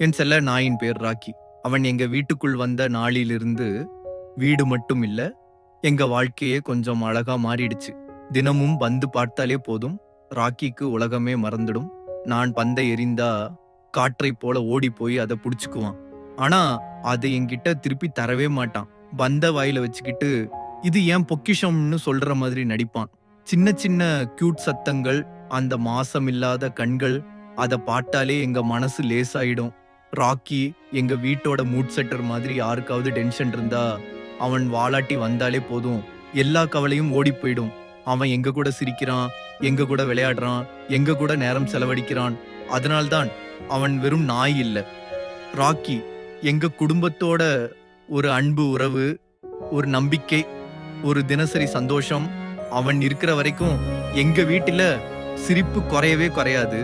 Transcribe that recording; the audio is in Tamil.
என் செல்ல நாயின் பேர் ராக்கி. அவன் எங்க வீட்டுக்குள் வந்த நாளிலிருந்து வீடு மட்டும் இல்ல, எங்க வாழ்க்கையே கொஞ்சம் அழகா மாறிடுச்சு. தினமும் பந்து பார்த்தாலே போதும், ராக்கிக்கு உலகமே மறந்துடும். நான் பந்தை எறிந்தா காற்றை போல ஓடி போய் அதை புடிச்சுக்குவான். ஆனா அதை என்கிட்ட திருப்பி தரவே மாட்டான். பந்த வாயில வச்சுக்கிட்டு இது ஏன் பொக்கிஷம்னு சொல்ற மாதிரி நடிப்பான். சின்ன சின்ன கியூட் சத்தங்கள், அந்த மாசமில்லாத கண்கள், அதை பார்த்தாலே எங்க மனசு லேசாயிடும். ராக்கி எங்க வீட்டோட மூட் செட்டர் மாதிரி. யாருக்காவது டென்ஷன் இருந்தா அவன் வாலாட்டி வந்தாலே போதும், எல்லா கவலையும் ஓடி போயிடும். அவன் எங்க கூட சிரிக்கிறான், எங்க கூட விளையாடுறான், எங்க கூட நேரம் செலவழிக்கிறான். அதனால்தான் அவன் வெறும் நாய் இல்ல, ராக்கி எங்க குடும்பத்தோட ஒரு அன்பு உறவு, ஒரு நம்பிக்கை, ஒரு தினசரி சந்தோஷம். அவன் இருக்கிற வரைக்கும் எங்க வீட்டில சிரிப்பு குறையவே குறையாது.